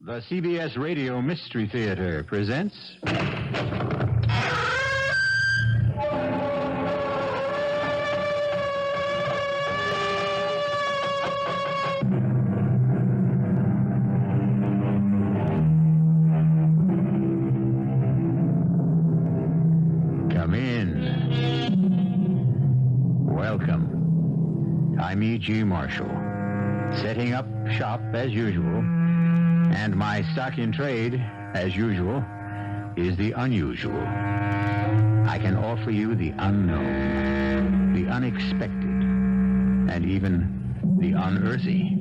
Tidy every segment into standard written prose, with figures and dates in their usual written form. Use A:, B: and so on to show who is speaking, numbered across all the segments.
A: The CBS Radio Mystery Theater presents... Come in. Welcome. I'm E.G. Marshall, setting up shop as usual. And my stock in trade, as usual, is the unusual. I can offer you the unknown, the unexpected, and even the unearthly.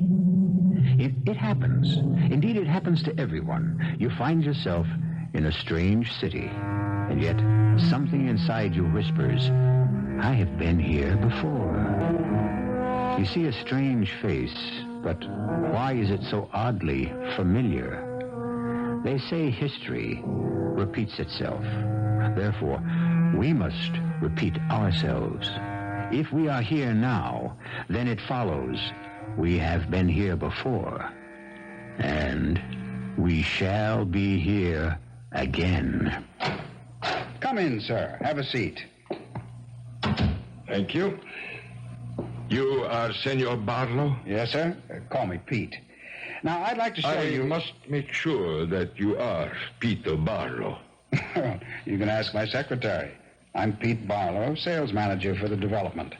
A: It happens. Indeed, it happens to everyone. You find yourself in a strange city, and yet something inside you whispers, I have been here before. You see a strange face, but why is it so oddly familiar? They say history repeats itself. Therefore, we must repeat ourselves. If we are here now, then it follows we have been here before. And we shall be here again.
B: Come in, sir. Have a seat.
C: Thank you. You are Senor Barlow?
B: Yes, sir. Call me Pete. Now, I'd like to show you...
C: I must make sure that you are Peter Barlow.
B: You can ask my secretary. I'm Pete Barlow, sales manager for the development.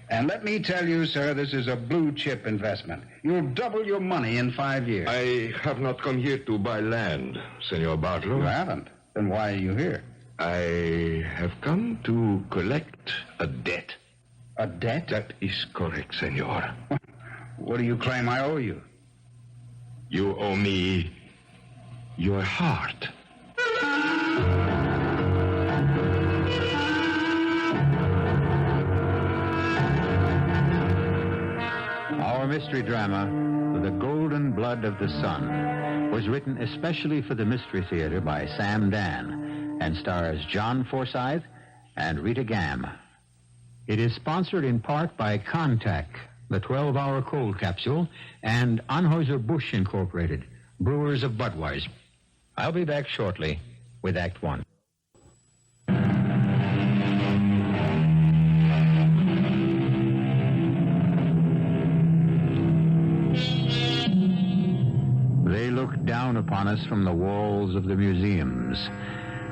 B: And let me tell you, sir, this is a blue-chip investment. You'll double your money in 5 years.
C: I have not come here to buy land, Senor Barlow.
B: You haven't? Then why are you here?
C: I have come to collect a debt.
B: A debt?
C: That is correct, senor.
B: What do you claim I owe you?
C: You owe me your heart.
A: Our mystery drama, The Golden Blood of the Sun, was written especially for the Mystery Theater by Sam Dann and stars John Forsythe and Rita Gam. It is sponsored in part by Contact, the 12-hour cold capsule, and Anheuser-Busch Incorporated, brewers of Budweiser. I'll be back shortly with Act One. They look down upon us from the walls of the museums,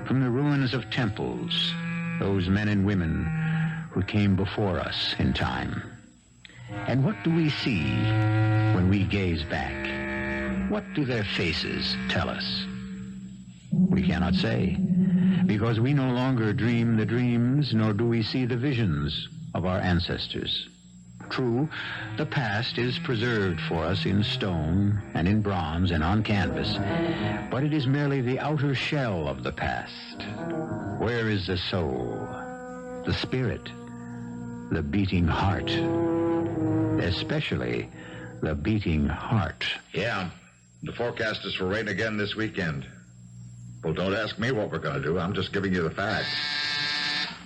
A: from the ruins of temples, those men and women who came before us in time. And what do we see when we gaze back? What do their faces tell us? We cannot say, because we no longer dream the dreams, nor do we see the visions of our ancestors. True, the past is preserved for us in stone and in bronze and on canvas, but it is merely the outer shell of the past. Where is the soul, the spirit, the beating heart? Especially the beating heart.
D: Yeah, the forecast is for rain again this weekend. Well, don't ask me what we're going to do. I'm just giving you the facts.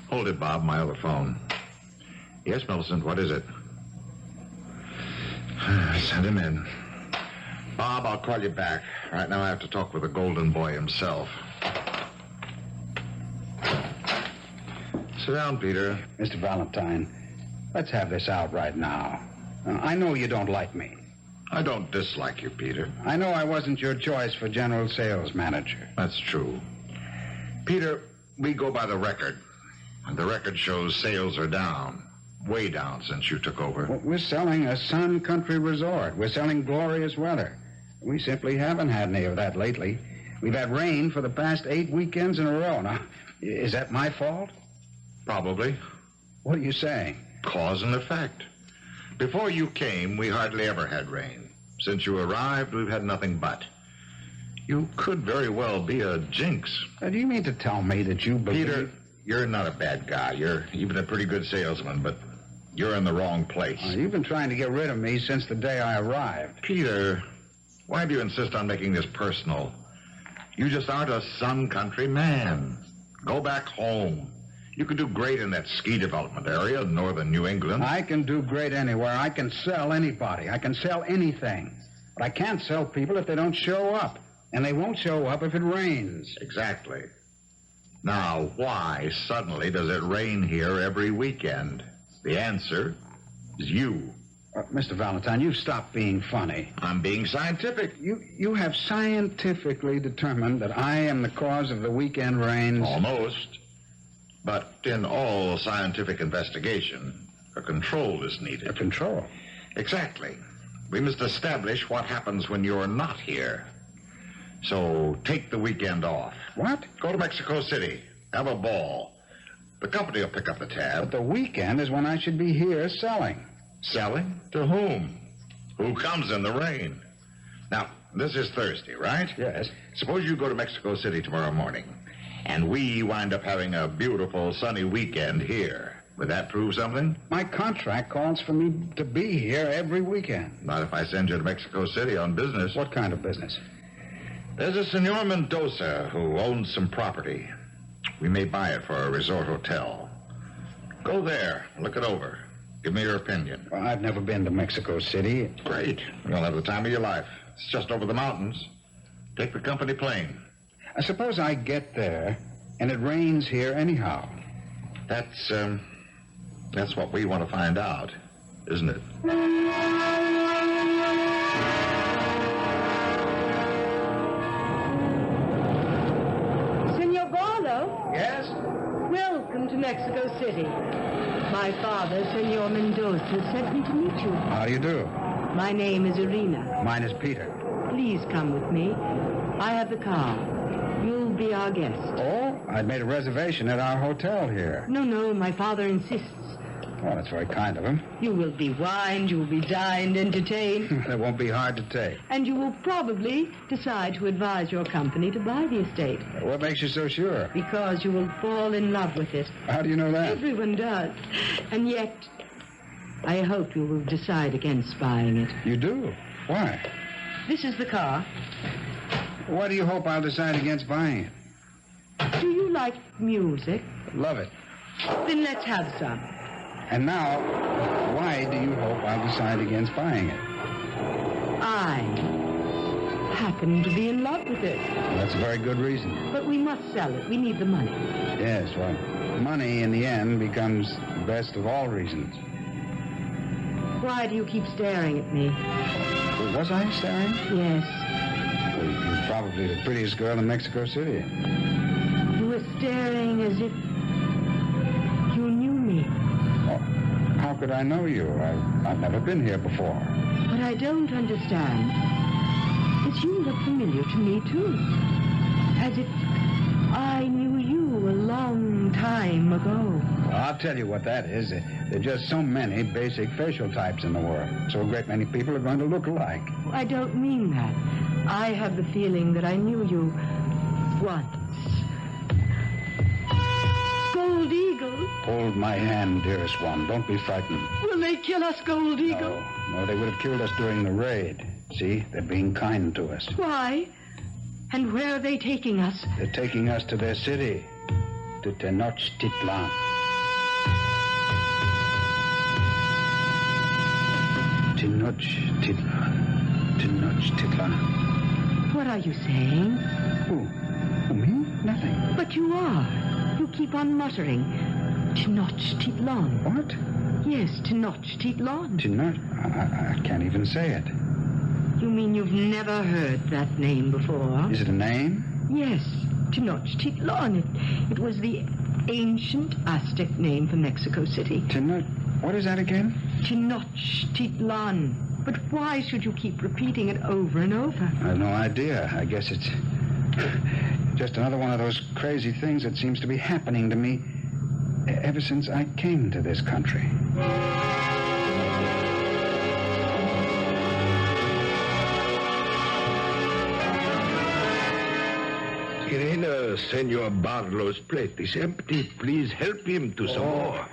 D: Hold it, Bob, my other phone. Yes, Millicent, what is it? Send him in. Bob, I'll call you back. Right now I have to talk with the golden boy himself. Sit down, Peter.
B: Mr. Valentine, let's have this out right now. I know you don't like me.
D: I don't dislike you, Peter.
B: I know I wasn't your choice for general sales manager.
D: That's true. Peter, we go by the record. And the record shows sales are down. Way down since you took over.
B: Well, we're selling a sun country resort. We're selling glorious weather. We simply haven't had any of that lately. We've had rain for the past 8 weekends in a row. Now, is that my fault?
D: Probably.
B: What are you saying?
D: Cause and effect. Before you came, we hardly ever had rain. Since you arrived, we've had nothing but. You could very well be a jinx.
B: Do you mean to tell me that you believe...
D: Peter, you're not a bad guy. You're even a pretty good salesman, but you're in the wrong place.
B: You've been trying to get rid of me since the day I arrived.
D: Peter, why do you insist on making this personal? You just aren't a sun country man. Go back home. You could do great in that ski development area in northern New England.
B: I can do great anywhere. I can sell anybody. I can sell anything. But I can't sell people if they don't show up. And they won't show up if it rains.
D: Exactly. Now, why suddenly does it rain here every weekend? The answer is you.
B: Mr. Valentine, you've stopped being funny.
D: I'm being scientific.
B: You have scientifically determined that I am the cause of the weekend rains.
D: Almost. But in all scientific investigation, a control is needed.
B: A control?
D: Exactly. We must establish what happens when you're not here. So take the weekend off.
B: What?
D: Go to Mexico City. Have a ball. The company will pick up the tab.
B: But the weekend is when I should be here selling.
D: Selling? To whom? Who comes in the rain? Now, this is Thursday, right?
B: Yes.
D: Suppose you go to Mexico City tomorrow morning, and we wind up having a beautiful sunny weekend here. Would that prove something?
B: My contract calls for me to be here every weekend.
D: Not if I send you to Mexico City on business.
B: What kind of business?
D: There's a Senor Mendoza who owns some property. We may buy it for a resort hotel. Go there, look it over. Give me your opinion.
B: Well, I've never been to Mexico City.
D: Great. You'll have the time of your life. It's just over the mountains. Take the company plane.
B: I suppose I get there, and it rains here anyhow.
D: That's what we want to find out, isn't it?
E: Senor Barlow?
B: Yes?
E: Welcome to Mexico City. My father, Senor Mendoza, sent me to meet you.
B: How do you do?
E: My name is Irina.
B: Mine is Peter.
E: Please come with me. I have the car. You'll be our guest.
B: Oh, I'd made a reservation at our hotel here.
E: No, my father insists.
B: Well, that's very kind of him.
E: You will be wined, you will be dined, entertained,
B: That won't be hard to take.
E: and you will probably decide to advise your company to buy the estate
B: What makes you so sure?
E: because you will fall in love with it.
B: How do you know that?
E: Everyone does. And yet, I hope you will decide against buying it.
B: You do? Why?
E: This is the car.
B: Why do you hope I'll decide against buying it?
E: Do you like music?
B: Love it.
E: Then let's have some.
B: And now, why do you hope I'll decide against buying it?
E: I happen to be in love with it.
B: Well, that's a very good reason.
E: But we must sell it. We need the money.
B: Yes, well, money in the end becomes the best of all reasons.
E: Why do you keep staring at me?
B: Was I staring?
E: Yes.
B: Well, you're probably the prettiest girl in Mexico City.
E: You were staring as if you knew me.
B: Oh, how could I know you? I've never been here before.
E: What I don't understand is you look familiar to me, too. As if I knew you a long time ago.
B: Well, I'll tell you what that is. There are just so many basic facial types in the world. So a great many people are going to look alike.
E: I don't mean that. I have the feeling that I knew you once. Gold Eagle?
B: Hold my hand, dearest one. Don't be frightened.
E: Will they kill us, Gold Eagle?
B: No, they would have killed us during the raid. See, they're being kind to us.
E: Why? And where are they taking us?
B: They're taking us to their city, to Tenochtitlan. Tenochtitlan.
E: What are you saying?
B: Who, me? Nothing.
E: But you are. You keep on muttering. Tenochtitlan.
B: What?
E: Yes, Tenochtitlan.
B: I can't even say it.
E: You mean you've never heard that name before?
B: Is it a name?
E: Yes, Tenochtitlan. It was the ancient Aztec name for Mexico City.
B: What is that again?
E: Tenochtitlan. But why should you keep repeating it over and over?
B: I have no idea. I guess it's just another one of those crazy things that seems to be happening to me ever since I came to this country.
C: Irina, Senor Barlow's plate is empty. Please help him to some more.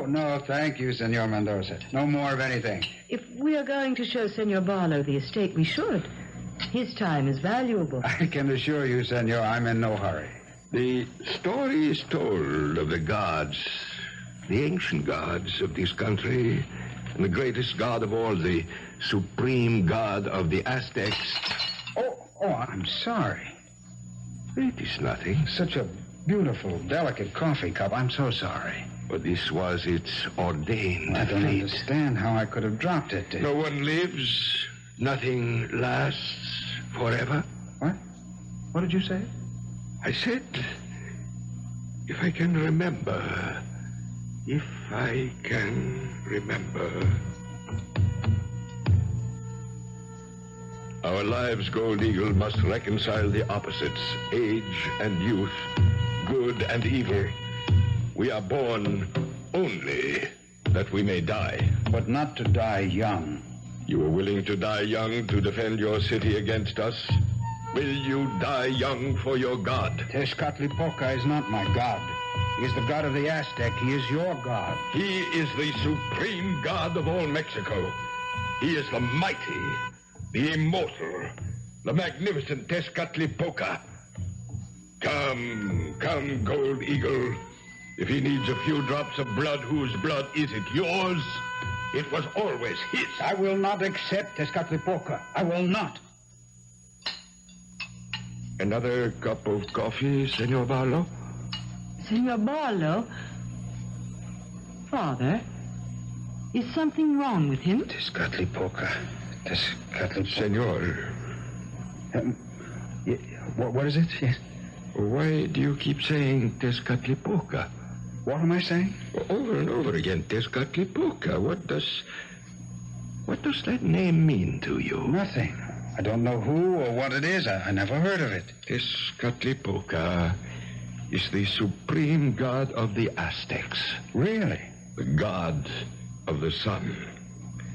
B: No, thank you, Senor Mendoza. No more of anything.
E: If we are going to show Senor Barlow the estate, we should. His time is valuable.
B: I can assure you, Senor, I'm in no hurry.
C: The story is told of the gods, the ancient gods of this country, and the greatest god of all, the supreme god of the Aztecs.
B: Oh, I'm sorry.
C: It is nothing.
B: Such a beautiful, delicate coffee cup. I'm so sorry.
C: But this was its ordained
B: I don't
C: fate.
B: understand how I could have dropped it.
C: No one lives. Nothing lasts forever.
B: What? What did you say?
C: I said, if I can remember. If I can remember. Our lives, Gold Eagle, must reconcile the opposites, age and youth, good and evil. We are born only that we may die.
B: But not to die young.
C: You are willing to die young to defend your city against us? Will you die young for your god?
B: Tezcatlipoca is not my god. He is the god of the Aztec. He is your god.
C: He is the supreme god of all Mexico. He is the mighty, the immortal, the magnificent Tezcatlipoca. Come, Gold Eagle. If he needs a few drops of blood, whose blood is it? Yours? It was always his.
B: I will not accept Tezcatlipoca. I will not.
C: Another cup of coffee, Senor Barlow?
E: Senor Barlow? Father, is something wrong with him?
B: Tezcatlipoca.
C: Senor,
B: What is it? Yes.
C: why do you keep saying Tezcatlipoca?
B: What am I saying?
C: Over and over again, Tezcatlipoca. What does that name mean to you?
B: Nothing. I don't know who or what it is. I never heard of it.
C: Tezcatlipoca is the supreme god of the Aztecs.
B: Really?
C: The god of the sun.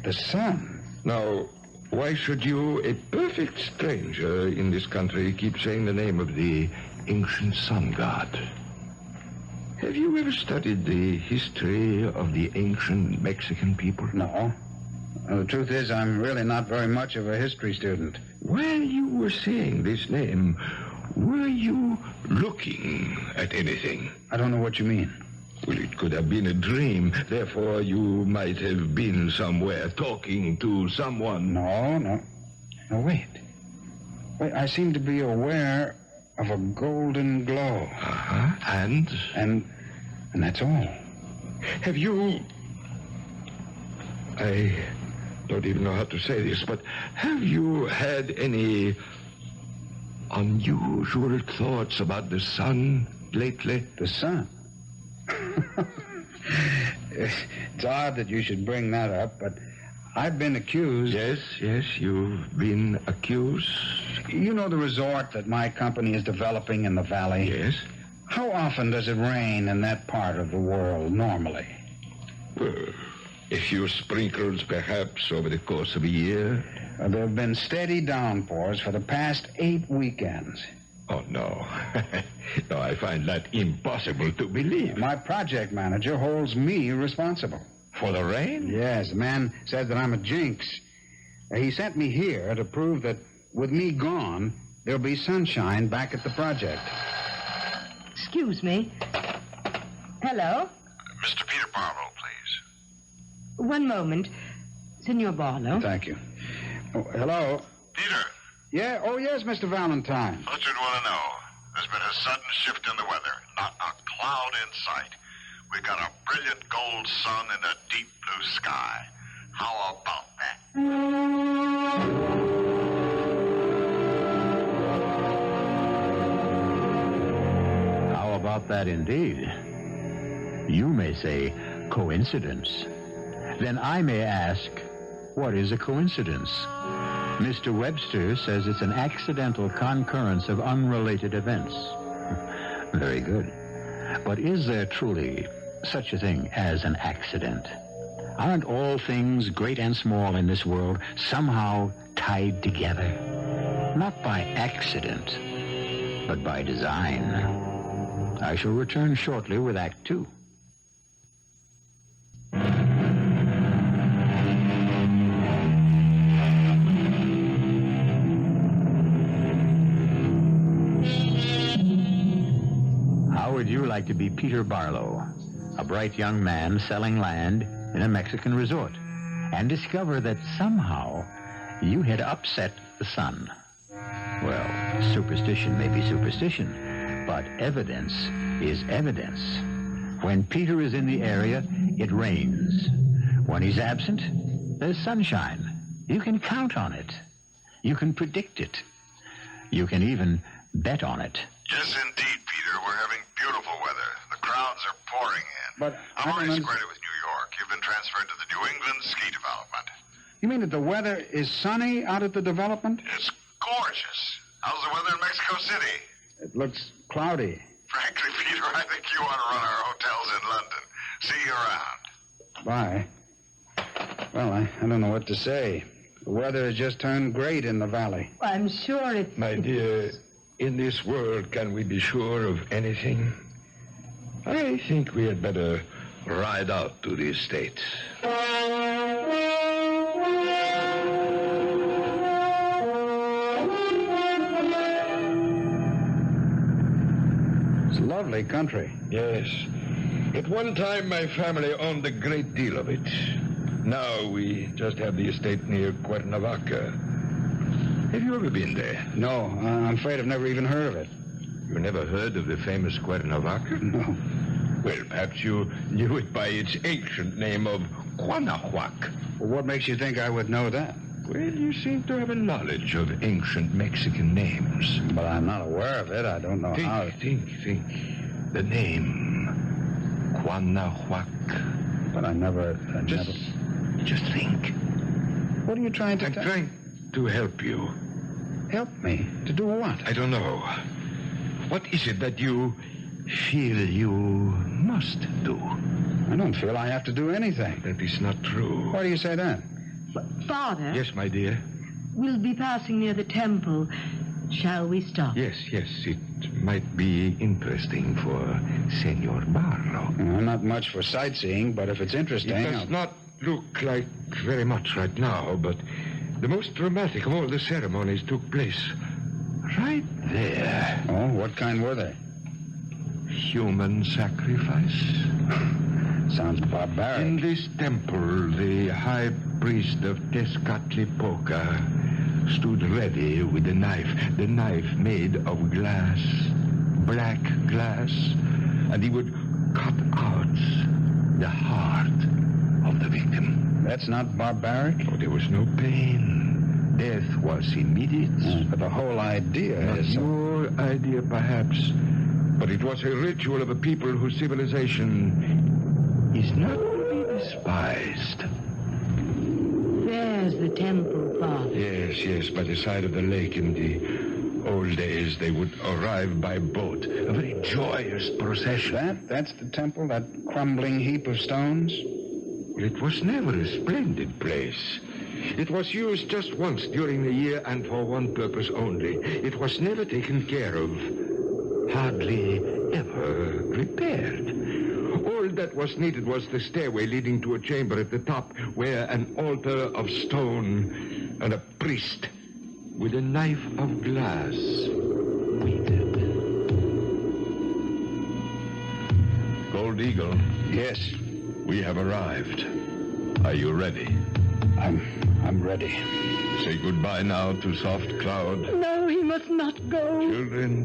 B: The sun?
C: Now, why should you, a perfect stranger in this country, keep saying the name of the ancient sun god? Have you ever studied the history of the ancient Mexican people?
B: No. The truth is, I'm really not very much of a history student.
C: While you were saying this name, were you looking at anything?
B: I don't know what you mean.
C: Well, it could have been a dream. Therefore, you might have been somewhere talking to someone.
B: No, wait. Wait, I seem to be aware of a golden glow.
C: Uh-huh. And
B: that's all.
C: have you... I don't even know how to say this, but have you had any unusual thoughts about the sun lately?
B: The sun? It's odd that you should bring that up, but I've been accused...
C: Yes, you've been accused.
B: You know the resort that my company is developing in the valley?
C: Yes.
B: How often does it rain in that part of the world, normally?
C: Well, a few sprinkles, perhaps, over the course of a year.
B: There have been steady downpours for the past 8 weekends.
C: Oh, no. No, I find that impossible to believe.
B: My project manager holds me responsible.
C: For the rain?
B: Yes, the man said that I'm a jinx. He sent me here to prove that with me gone, there'll be sunshine back at the project.
E: Excuse me. Hello?
D: Mr. Peter Barlow, please.
E: One moment. Senor Barlow.
B: Thank you. Oh, hello?
D: Peter,
B: Yeah? Oh, yes, Mr. Valentine.
D: thought you'd want to know. There's been a sudden shift in the weather. Not a cloud in sight. We got a brilliant gold sun and a deep blue sky. How about that?
A: How about that indeed? You may say coincidence. Then I may ask, what is a coincidence? Mr. Webster says it's an accidental concurrence of unrelated events. Very good. But is there truly such a thing as an accident? Aren't all things, great and small in this world, somehow tied together? Not by accident, but by design. I shall return shortly with Act 2. How would you like to be Peter Barlow, a bright young man selling land in a Mexican resort, and discover that somehow you had upset the sun? Well, superstition may be superstition, but evidence is evidence. When Peter is in the area, it rains. When he's absent, there's sunshine. You can count on it. You can predict it. You can even bet on it.
D: Yes, indeed, Peter. We're having beautiful weather. The crowds are pouring in.
B: But
D: I'm already squared it with New York. You've been transferred to the New England ski development.
B: You mean that the weather is sunny out at the development?
D: It's gorgeous. How's the weather in Mexico City?
B: It looks cloudy.
D: Frankly, Peter, I think you ought to run our hotels in London. See you around.
B: Bye. Well, I don't know what to say. The weather has just turned great in the valley.
E: I'm sure it's...
C: My dear, in this world, can we be sure of anything? I think we had better ride out to the estate.
B: It's lovely country.
C: Yes. At one time, my family owned a great deal of it. Now we just have the estate near Cuernavaca. Have you ever been there?
B: No, I'm afraid I've never even heard of it.
C: You never heard of the famous Cuernavaca?
B: No.
C: Well, perhaps you knew it by its ancient name of Cuanahuac.
B: Well, what makes you think I would know that?
C: Well, you seem to have a knowledge of ancient Mexican names.
B: But I'm not aware of it. I don't know how.
C: Think. The name. Cuanahuac.
B: But I never...
C: Just think.
B: What are you trying to
C: I'm trying to help you.
B: Help me? To do what?
C: I don't know. What is it that you feel you must do?
B: I don't feel I have to do anything.
C: That is not true.
B: Why do you say that?
E: Father,
C: Yes, my dear.
E: we'll be passing near the temple. Shall we stop?
C: Yes. It might be interesting for Senor Barro.
B: I'm not much for sightseeing, but if it's interesting...
C: It does not look like very much right now, but the most dramatic of all the ceremonies took place right there.
B: Oh, what kind were they?
C: Human sacrifice.
B: Sounds barbaric.
C: In this temple, the high priest of Tezcatlipoca stood ready with a knife made of glass, black glass, and he would cut out the heart of the victim.
B: That's not barbaric?
C: Oh, there was no pain. Death was immediate.
B: But the whole idea
C: Not
B: is...
C: your idea, perhaps, but it was a ritual of a people whose civilization is not to be despised.
E: There's the temple, Father.
C: Yes, by the side of the lake. In the old days, they would arrive by boat. A very joyous procession.
B: That's the temple, that crumbling heap of stones?
C: Well, it was never a splendid place. It was used just once during the year and for one purpose only. It was never taken care of. Hardly ever repaired. All that was needed was the stairway leading to a chamber at the top where an altar of stone and a priest with a knife of glass waited. Gold Eagle.
B: Yes,
C: We have arrived. Are you ready?
B: I'm ready.
C: Say goodbye now to Soft Cloud.
E: No, he must not go.
C: Children,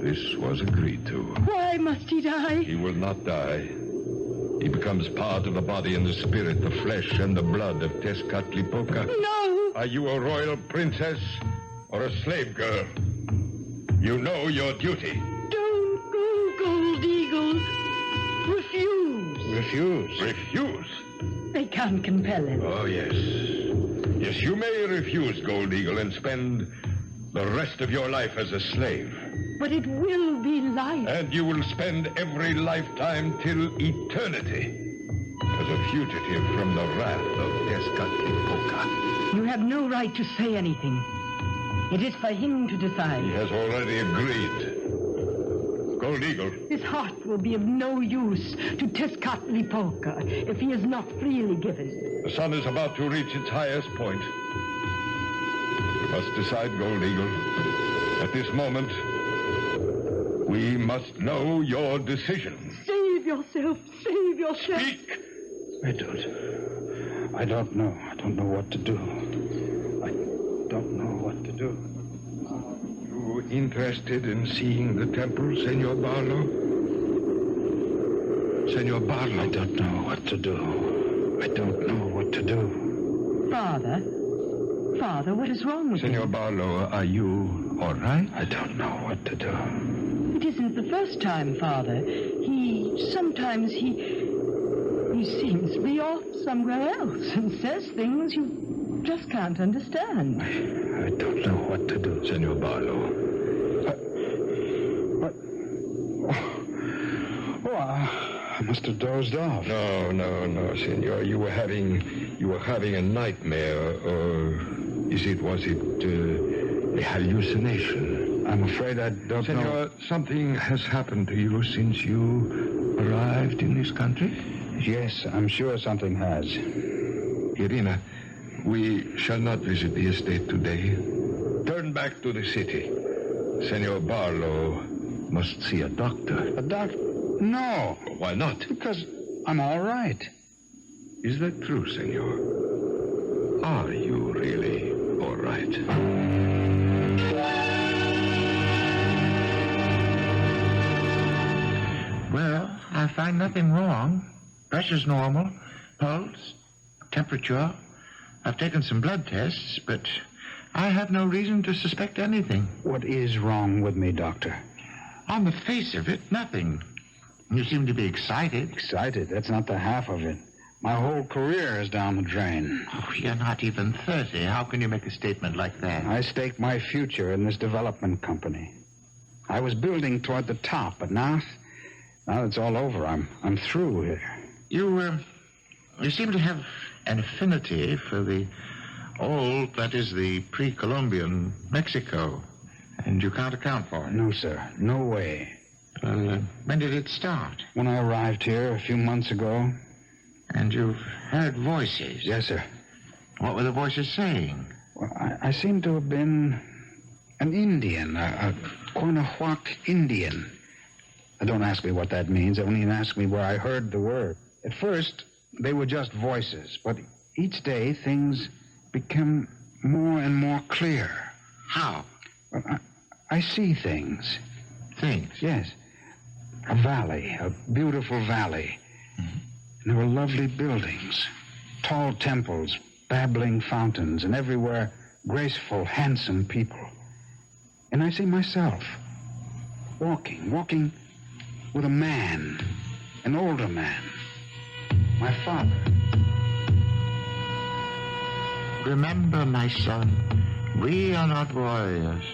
C: this was agreed to.
E: Why must he die?
C: He will not die. He becomes part of the body and the spirit, the flesh and the blood of Tezcatlipoca.
E: No.
C: Are you a royal princess or a slave girl? You know your duty.
E: Don't go, Gold Eagle. Refuse.
B: Refuse?
C: Refuse.
E: They can't compel him.
C: Oh, yes. Yes, you may refuse, Gold Eagle, and spend the rest of your life as a slave.
E: But it will be life.
C: And you will spend every lifetime till eternity as a fugitive from the wrath of Tezcatlipoca.
E: You have no right to say anything. It is for him to decide.
C: He has already agreed. Gold Eagle.
E: His heart will be of no use to Tezcatlipoca if he is not freely given.
C: The sun is about to reach its highest point. We must decide, Gold Eagle. At this moment, we must know your decision.
E: Save yourself. Save yourself.
C: Speak!
B: I don't know. I don't know what to do. I don't know what to do.
C: interested in seeing the temple, Senor Barlow? Senor Barlow.
B: I don't know what to do. I don't know what to do.
E: Father? Father, what is wrong with
C: Senor
E: him?
C: Barlow, are you all right?
B: I don't know what to do.
E: It isn't the first time, Father. Sometimes he seems to be off somewhere else and says things you just can't understand.
B: I don't know what to do.
C: Senor Barlow.
B: What? Oh, I must have dozed off.
C: No, Senor. You were having a nightmare, or was it a hallucination?
B: I'm afraid I don't know.
C: Senor, something has happened to you since you arrived in this country?
B: Yes, I'm sure something has.
C: Irina, we shall not visit the estate today. Turn back to the city. Senor Barlow must see a doctor.
B: A doctor? No.
C: Why not?
B: Because I'm all right.
C: Is that true, Senor? Are you really all right?
A: Well, I find nothing wrong. Pressure's normal. Pulse, temperature. I've taken some blood tests, but I have no reason to suspect anything.
B: What is wrong with me, Doctor?
A: On the face of it, nothing. You seem to be excited.
B: Excited? That's not the half of it. My whole career is down the drain.
A: Oh, you're not even 30. How can you make a statement like that?
B: I staked my future in this development company. I was building toward the top, but now it's all over. I'm through here.
A: You seem to have an affinity for the old, that is, the pre-Columbian Mexico, and you can't account for it.
B: No, sir. No way.
A: When did it start?
B: When I arrived here a few months ago.
A: And you've heard voices?
B: Yes, sir.
A: What were the voices saying?
B: Well, I seem to have been an Indian, a Quanahuac Indian. Don't ask me what that means. Only ask me where I heard the word. At first, they were just voices, but each day things became more and more clear.
A: How?
B: Well, I see things.
A: Things?
B: Yes. A valley, a beautiful valley. Mm-hmm. And there were lovely buildings, tall temples, babbling fountains, and everywhere graceful, handsome people. And I see myself walking with a man, an older man, my father.
A: Remember, my son, we are not warriors.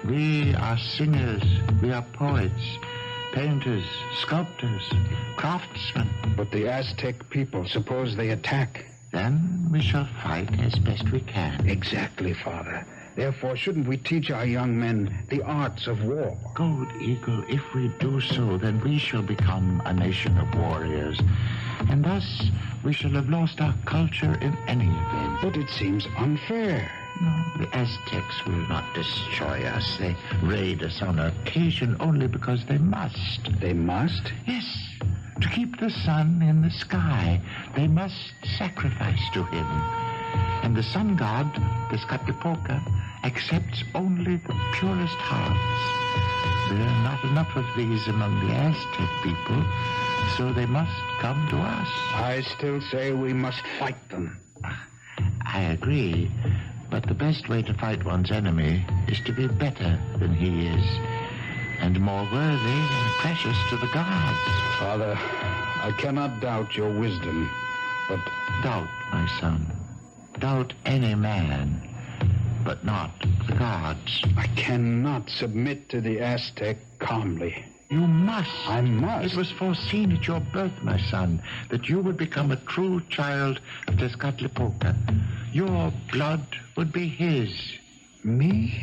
A: We are singers. We are poets, painters, sculptors, craftsmen.
B: But the Aztec people, suppose they attack?
A: Then we shall fight as best we can.
B: Exactly, Father. Therefore, shouldn't we teach our young men the arts of war?
A: Gold Eagle, if we do so, then we shall become a nation of warriors. And thus, we shall have lost our culture in any event.
B: But it seems unfair.
A: No, the Aztecs will not destroy us. They raid us on occasion only because they must.
B: They must?
A: Yes. To keep the sun in the sky, they must sacrifice to him. And the sun god, Tezcatlipoca, accepts only the purest hearts. There are not enough of these among the Aztec people, so they must come to us.
B: I still say we must fight them.
A: I agree, but the best way to fight one's enemy is to be better than he is, and more worthy and precious to the gods.
B: Father, I cannot doubt your wisdom, but...
A: Doubt, my son. Doubt any man, but not the gods.
B: I cannot submit to the Aztec calmly.
A: You must.
B: I must.
A: It was foreseen at your birth, my son, that you would become a true child of Tezcatlipoca. Your blood would be his.
B: Me?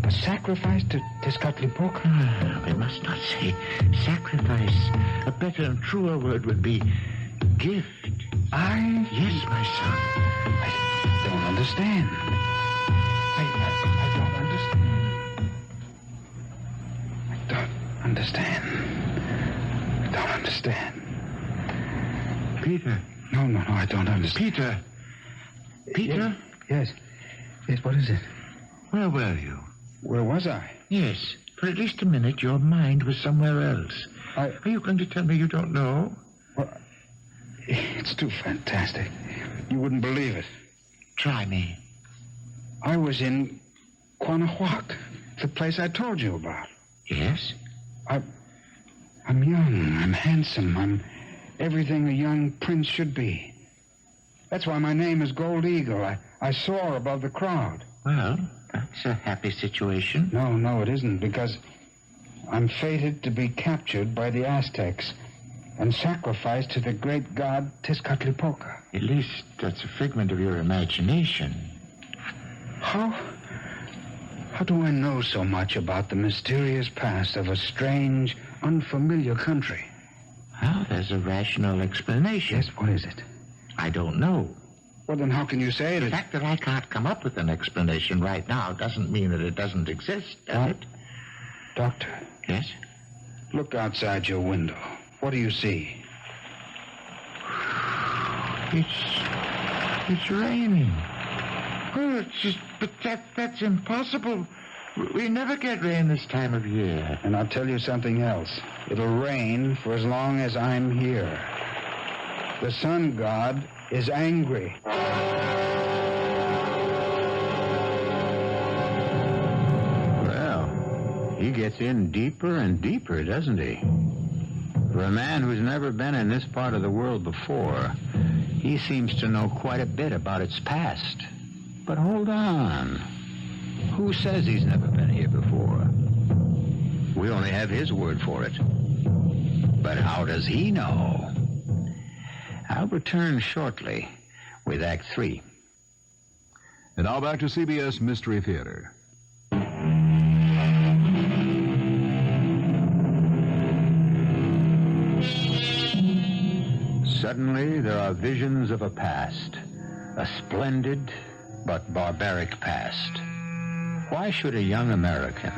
B: A sacrifice to Tezcatlipoca?
A: We must not say sacrifice. A better and truer word would be gift. Yes, my son.
B: I don't understand. I don't understand. I don't understand. I don't understand.
A: Peter.
B: No, I don't understand.
A: Peter?
B: Yes, what is it?
A: Where were you?
B: Where was I?
C: Yes. For at least a minute, your mind was somewhere else. Are you going to tell me you don't know?
B: Well, it's too fantastic. You wouldn't believe it.
C: Try me.
B: I was in Quanahuac, the place I told you about.
C: Yes?
B: I'm young, I'm handsome, I'm everything a young prince should be. That's why my name is Gold Eagle. I soar above the crowd.
C: Well, that's a happy situation.
B: No, it isn't, because I'm fated to be captured by the Aztecs and sacrificed to the great god Tezcatlipoca.
C: At least that's a figment of your imagination.
B: How do I know so much about the mysterious past of a strange, unfamiliar country?
C: Well, there's a rational explanation.
B: Yes, what is it?
C: I don't know.
B: Well, then how can you say
C: The
B: that...
C: fact that I can't come up with an explanation right now doesn't mean that it doesn't exist, does it?
B: Doctor,
C: Yes?
B: look outside your window. What do you see?
C: It's raining. Oh, but that's impossible. We never get rain this time of year.
B: And I'll tell you something else. It'll rain for as long as I'm here. The sun god is angry.
A: Well, he gets in deeper and deeper, doesn't he? For a man who's never been in this part of the world before, he seems to know quite a bit about its past. But hold on. Who says he's never been here before? We only have his word for it. But how does he know? I'll return shortly with Act 3.
F: And now back to CBS Mystery Theater.
A: Suddenly, there are visions of a past, a splendid but barbaric past. Why should a young American,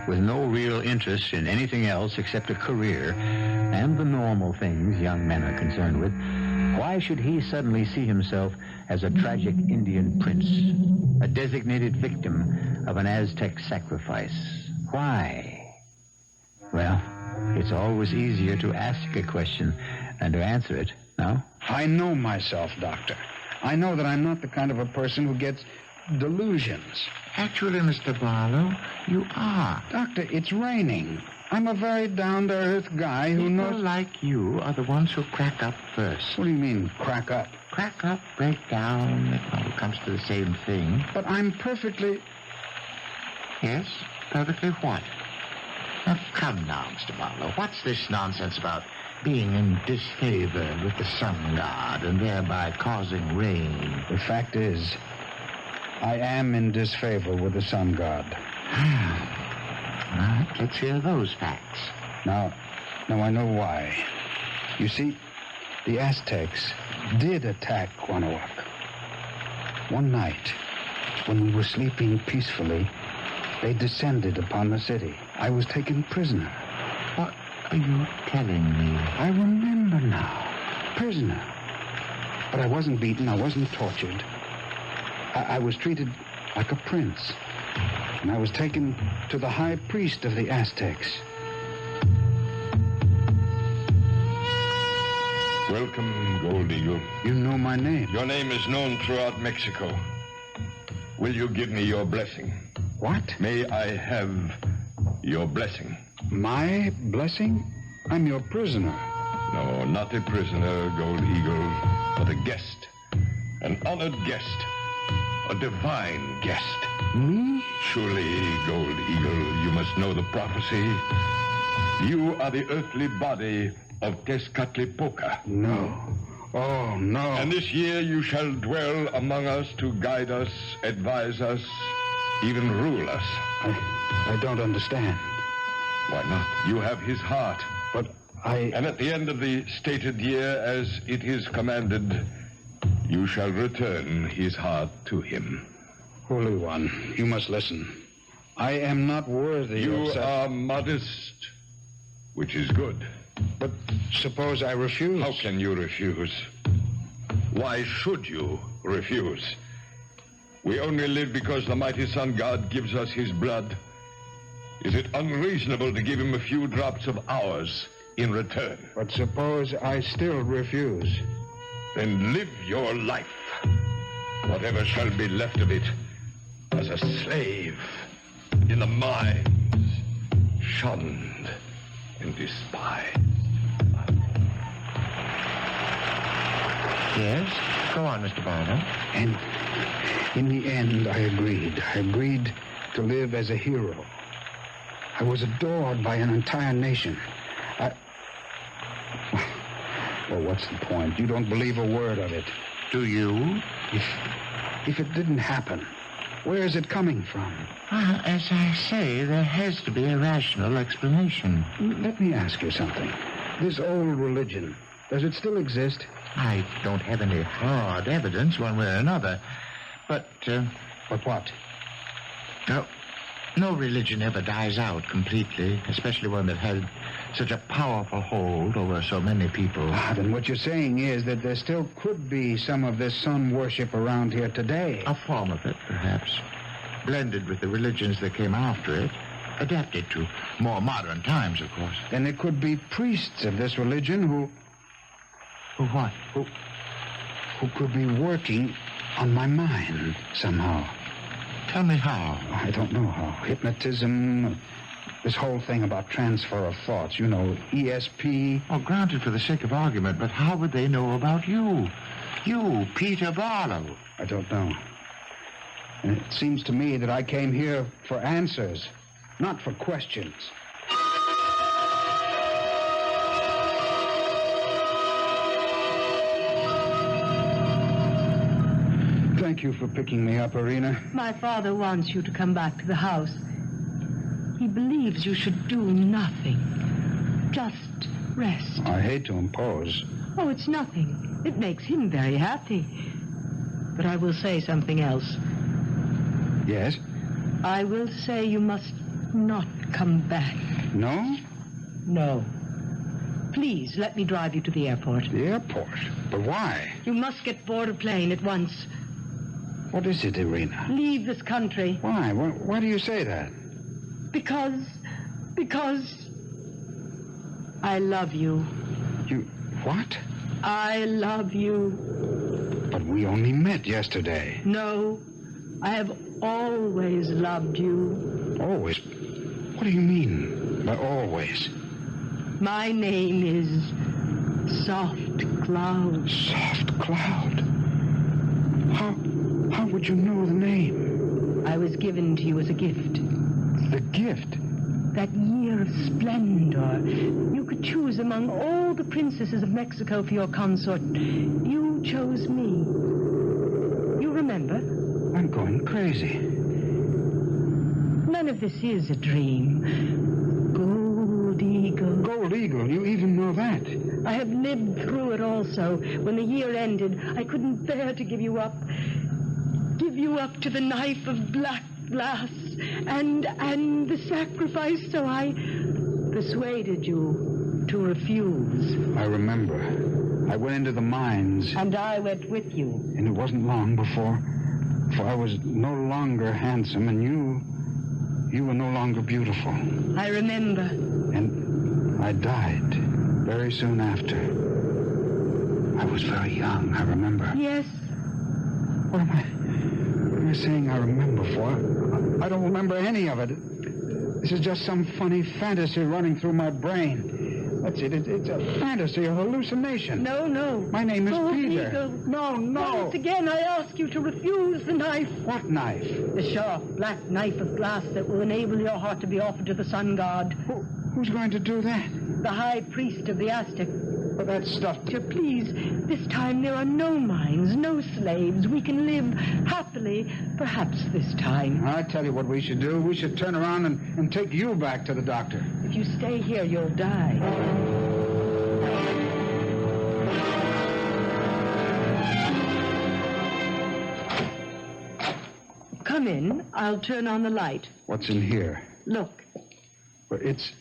A: with no real interest in anything else except a career and the normal things young men are concerned with, why should he suddenly see himself as a tragic Indian prince, a designated victim of an Aztec sacrifice? Why? Well, it's always easier to ask a question than to answer it, no?
B: I know myself, Doctor. I know that I'm not the kind of a person who gets delusions.
C: Actually, Mr. Barlow, you are.
B: Doctor, it's raining. I'm a very down-to-earth guy who
C: People
B: knows...
C: like you are the ones who crack up first.
B: What do you mean, crack up?
C: Crack up, break down, it all comes to the same thing.
B: But I'm perfectly...
C: Yes? Perfectly what? Now, come now, Mr. Barlow. What's this nonsense about being in disfavor with the sun god and thereby causing rain?
B: The fact is, I am in disfavor with the sun god.
C: All right, let's hear those facts.
B: Now I know why. You see, the Aztecs did attack Quanahuac. One night, when we were sleeping peacefully, they descended upon the city. I was taken prisoner.
C: What are you telling me?
B: I remember now. Prisoner. But I wasn't beaten. I wasn't tortured. I was treated like a prince. And I was taken to the high priest of the Aztecs.
C: Welcome, Gold Eagle.
B: You know my name.
C: Your name is known throughout Mexico. Will you give me your blessing?
B: What?
C: May I have your blessing?
B: My blessing? I'm your prisoner.
C: No, not a prisoner, Gold Eagle, but a guest. An honored guest. A divine guest.
B: Me?
C: Surely, Gold Eagle, you must know the prophecy. You are the earthly body of Tezcatlipoca.
B: No. Oh, no.
C: And this year you shall dwell among us to guide us, advise us, even rule us.
B: I don't understand.
C: Why not? You have his heart.
B: But I...
C: And at the end of the stated year, as it is commanded, you shall return his heart to him.
B: Holy One, you must listen. I am not worthy
C: You
B: of such...
C: are modest, which is good.
B: But suppose I refuse?
C: How can you refuse? Why should you refuse? We only live because the mighty sun god gives us his blood Is it unreasonable to give him a few drops of ours in return?
B: But suppose I still refuse.
C: Then live your life, whatever shall be left of it, as a slave in the mines, shunned and despised.
G: Yes? Go on, Mr. Barlow.
B: And in the end, I agreed. I agreed to live as a hero. I was adored by an entire nation. Well, what's the point? You don't believe a word of it.
G: Do you?
B: If it didn't happen, where is it coming from?
G: As I say, there has to be a rational explanation.
B: Let me ask you something. This old religion, does it still exist?
G: I don't have any hard evidence one way or another. But,
B: But what?
G: No religion ever dies out completely, especially one that had such a powerful hold over so many people.
B: Then what you're saying is that there still could be some of this sun worship around here today.
G: A form of it, perhaps. Blended with the religions that came after it. Adapted to more modern times, of course.
B: Then there could be priests of this religion who
G: What?
B: who could be working on my mind somehow.
G: Tell me how.
B: I don't know how. Hypnotism, this whole thing about transfer of thoughts, you know, ESP.
G: Well, granted for the sake of argument, but how would they know about you? You, Peter Barlow.
B: I don't know. And it seems to me that I came here for answers, not for questions. Thank you for picking me up, Irina.
E: My father wants you to come back to the house. He believes you should do nothing. Just rest.
B: I hate to impose.
E: Oh, it's nothing. It makes him very happy. But I will say something else.
B: Yes?
E: I will say you must not come back.
B: No?
E: No. Please, let me drive you to the airport.
B: The airport? But why?
E: You must get aboard a plane at once.
B: What is it, Irina?
E: Leave this country.
B: Why? Why do you say that?
E: Because I love you.
B: You... what?
E: I love you.
B: But we only met yesterday.
E: No, I have always loved you.
B: Always? What do you mean by always?
E: My name is Soft Cloud.
B: Soft Cloud? How would you know the name?
E: I was given to you as a gift.
B: The gift?
E: That year of splendor. You could choose among all the princesses of Mexico for your consort. You chose me. You remember?
B: I'm going crazy.
E: None of this is a dream. Gold Eagle.
B: Gold Eagle, you even know that.
E: I have lived through it also. When the year ended, I couldn't bear to give you up. Give you up to the knife of black glass and the sacrifice, so I persuaded you to refuse.
B: I remember. I went into the mines.
E: And I went with you.
B: And it wasn't long before I was no longer handsome, and you were no longer beautiful.
E: I remember. And
B: I died very soon after. I was very young, I remember.
E: Yes.
B: What am I saying I remember for? I don't remember any of it. This is just some funny fantasy running through my brain. That's it. It's a fantasy, a hallucination.
E: No.
B: My name is Peter.
E: Eagle.
B: No.
E: Once again, I ask you to refuse the knife.
B: What knife?
E: The sharp, black knife of glass that will enable your heart to be offered to the sun god.
B: Who's going to do that?
E: The high priest of the Aztec.
B: But that stuff...
E: Please, this time there are no mines, no slaves. We can live happily, perhaps this time.
B: I tell you what we should do. We should turn around and take you back to the doctor.
E: If you stay here, you'll die. Come in. I'll turn on the light.
B: What's in here?
E: Look.
B: Well, it's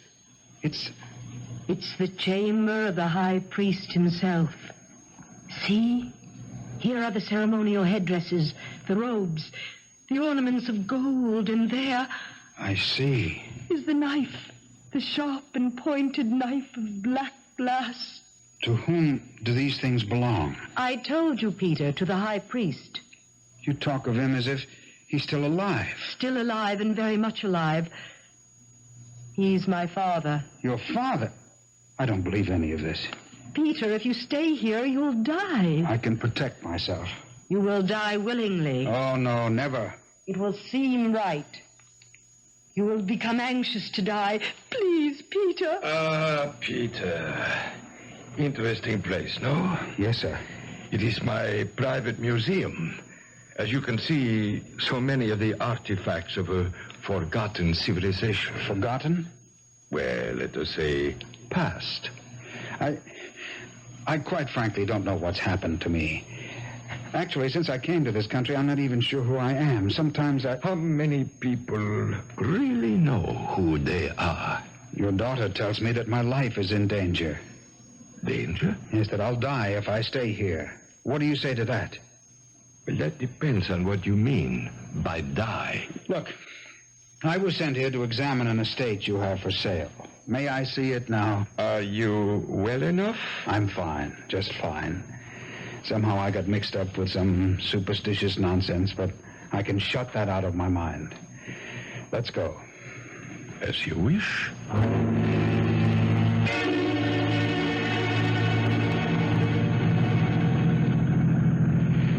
E: It's the chamber of the high priest himself. See? Here are the ceremonial headdresses, the robes, the ornaments of gold, and there...
B: I see.
E: is the knife, the sharp and pointed knife of black glass.
B: To whom do these things belong?
E: I told you, Peter, to the high priest.
B: You talk of him as if he's still alive.
E: Still alive and very much alive. He's my father.
B: Your father? I don't believe any of this.
E: Peter, if you stay here, you'll die.
B: I can protect myself.
E: You will die willingly.
B: Oh, no, never.
E: It will seem right. You will become anxious to die. Please, Peter.
C: Peter. Interesting place, no?
B: Yes, sir.
C: It is my private museum. As you can see, so many of the artifacts of a forgotten civilization.
B: Forgotten?
C: Well, let us say past.
B: I quite frankly don't know what's happened to me. Actually, since I came to this country, I'm not even sure who I am. Sometimes
C: How many people really know who they are?
B: Your daughter tells me that my life is in danger.
C: Danger?
B: Yes, that I'll die if I stay here. What do you say to that?
C: Well, that depends on what you mean by die.
B: Look, I was sent here to examine an estate you have for sale. May I see it now?
C: Are you well enough?
B: I'm fine, just fine. Somehow I got mixed up with some superstitious nonsense, but I can shut that out of my mind. Let's go.
C: As you wish.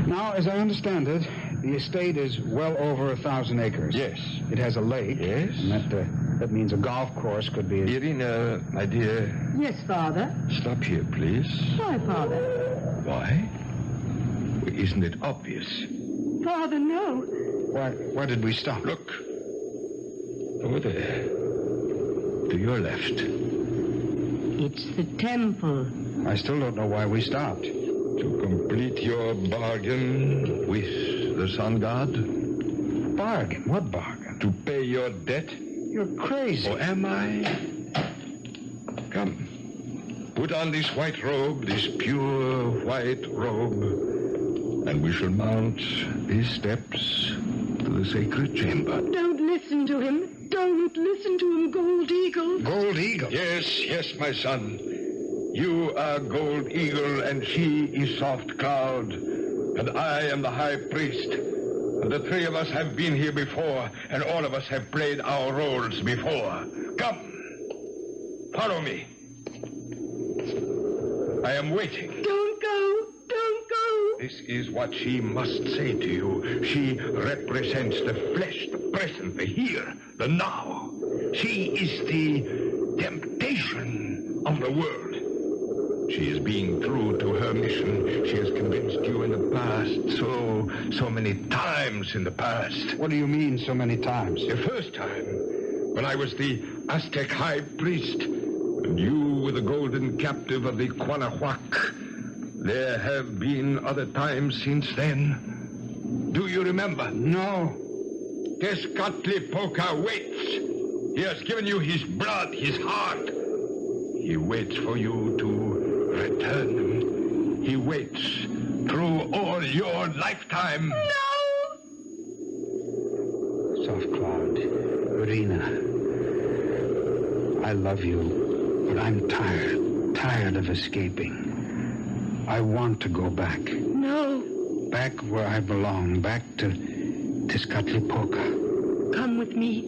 B: Now, as I understand it, the estate is well over 1,000 acres.
C: Yes.
B: It has a lake.
C: Yes.
B: And that means a golf course could be...
C: Irina, my dear,
E: Yes, Father.
C: stop here, please.
E: Why, Father?
C: Why? Isn't it obvious?
E: Father, no.
B: Why did we stop?
C: Look. Over there. To your left.
E: It's the temple.
B: I still don't know why we stopped.
C: To complete your bargain with the sun god.
B: Bargain? What bargain?
C: To pay your debt.
B: You're crazy.
C: Or am I? Come. Put on this white robe, this pure white robe, and we shall mount these steps to the sacred chamber.
E: Don't listen to him. Don't listen to him, Gold Eagle.
B: Gold Eagle?
C: Yes, my son. You are Gold Eagle, and she is Soft Cloud, and I am the High Priest. And the three of us have been here before, and all of us have played our roles before. Come, follow me. I am waiting.
E: Don't go. Don't go.
C: This is what she must say to you. She represents the flesh, the present, the here, the now. She is the temptation of the world. She is being true to her mission. She has convinced you in the past, so many times in the past.
B: What do you mean, so many times?
C: The first time, when I was the Aztec high priest, and you were the golden captive of the Quanahuac. There have been other times since then. Do you remember?
B: No.
C: Tezcatlipoca waits. He has given you his blood, his heart. He waits for you to return. He waits through all your lifetime.
E: No!
B: Soft Cloud, Rita, I love you, but I'm tired of escaping. I want to go back.
E: No.
B: Back where I belong, back to Tezcatlipoca.
E: Come with me.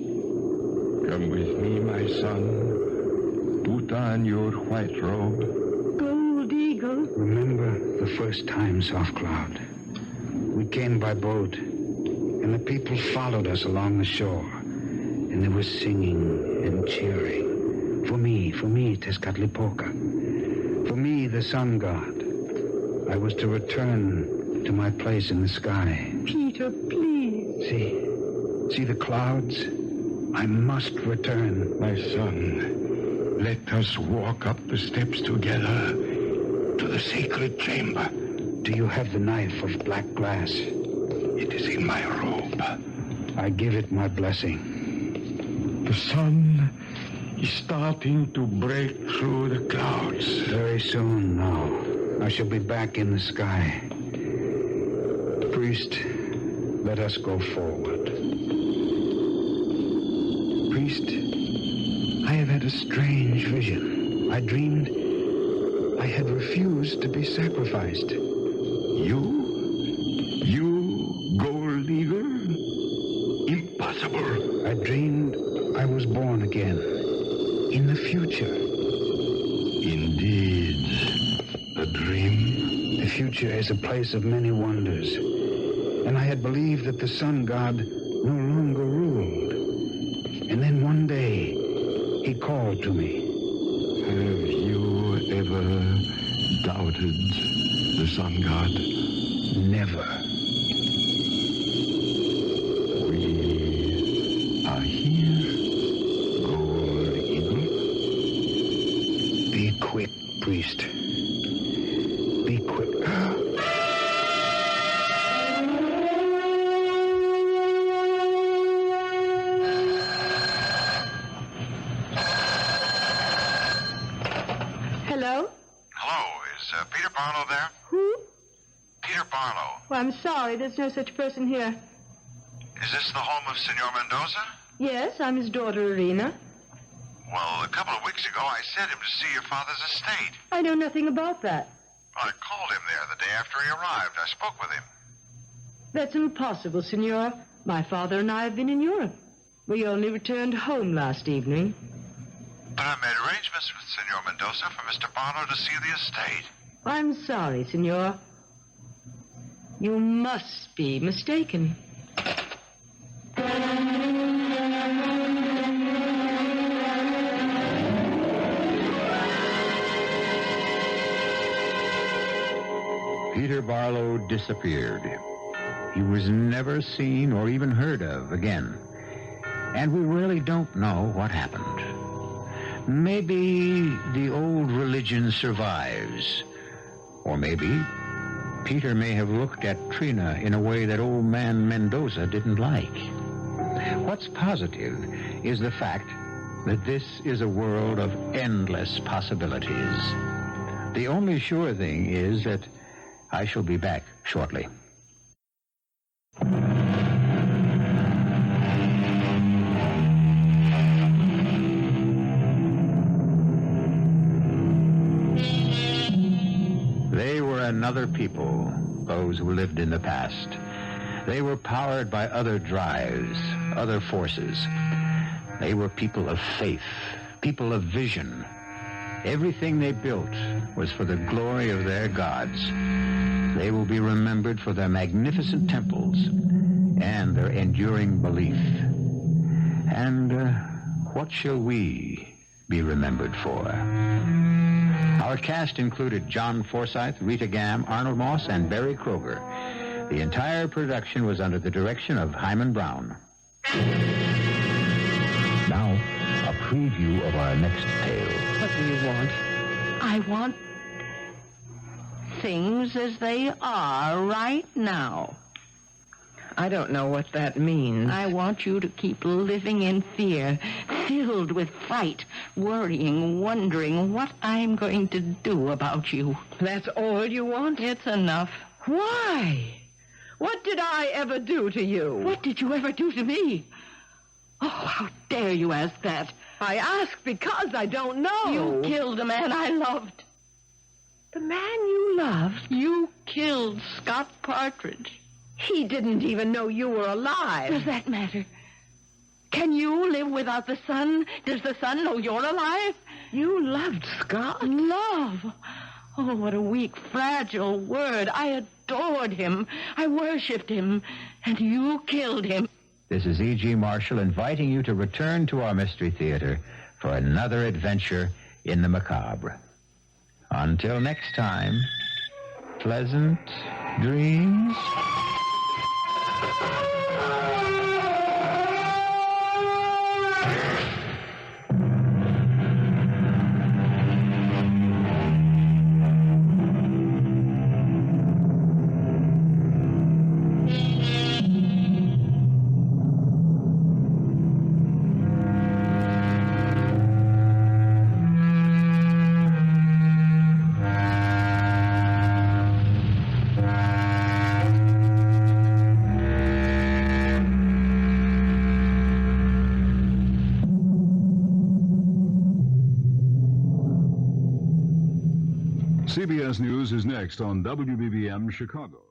C: Come with me, my son. Put on your white robe.
E: Gold Eagle.
B: Remember the first time, Soft Cloud. We came by boat, and the people followed us along the shore, and they were singing and cheering. For me, Tezcatlipoca. For me, the sun god. I was to return to my place in the sky.
E: Peter, please.
B: See the clouds? I must return.
C: My son, let us walk up the steps together to the sacred chamber.
B: Do you have the knife of black glass?
C: It is in my robe.
B: I give it my blessing.
C: The sun is starting to break through the clouds.
B: Very soon now, I shall be back in the sky. Priest, let us go forward. Priest, had a strange vision. I dreamed I had refused to be sacrificed.
C: You, gold eagle? Impossible.
B: I dreamed I was born again, in the future.
C: Indeed, a dream.
B: The future is a place of many wonders, and I had believed that the sun god no longer ruled. And then one day, he called to me.
C: Have you ever doubted the sun god?
B: Never.
C: We are here, gold eagle.
B: Be quick, priest. Be quick.
E: Hello?
D: Hello, is Peter Barlow there?
E: Who?
D: Peter Barlow.
E: Oh, I'm sorry, there's no such person here.
D: Is this the home of Senor Mendoza?
E: Yes, I'm his daughter, Irina.
D: Well, a couple of weeks ago, I sent him to see your father's estate.
E: I know nothing about that.
D: I called him there the day after he arrived. I spoke with him.
E: That's impossible, Senor. My father and I have been in Europe. We only returned home last evening.
D: But I made arrangements with Senor Mendoza for Mr. Barlow to see the estate.
E: I'm sorry, Senor. You must be mistaken.
A: Peter Barlow disappeared. He was never seen or even heard of again. And we really don't know what happened. Maybe the old religion survives. Or maybe Peter may have looked at Trina in a way that old man Mendoza didn't like. What's positive is the fact that this is a world of endless possibilities. The only sure thing is that I shall be back shortly. They were another people, those who lived in the past. They were powered by other drives, other forces. They were people of faith, people of vision. Everything they built was for the glory of their gods. They will be remembered for their magnificent temples and their enduring belief. And what shall we be remembered for? Our cast included John Forsythe, Rita Gam, Arnold Moss, and Barry Krieger. The entire production was under the direction of Hyman Brown. Now, a preview of our next tale.
H: What do you want? I want things as they are right now.
I: I don't know what that means.
H: I want you to keep living in fear, filled with fright, worrying, wondering what I'm going to do about you.
I: That's all you want?
H: It's enough.
I: Why? What did I ever do to you?
H: What did you ever do to me? Oh, how dare you ask that?
I: I ask because I don't know.
H: You killed a man I loved.
I: The man you loved?
H: You killed Scott Partridge.
I: He didn't even know you were alive.
H: Does that matter? Can you live without the sun? Does the sun know you're alive?
I: You loved Scott?
H: Love? Oh, what a weak, fragile word. I adored him. I worshipped him. And you killed him.
A: This is E.G. Marshall inviting you to return to our Mystery Theater for another adventure in the macabre. Until next time, pleasant dreams.
F: CBS News is next on WBBM Chicago.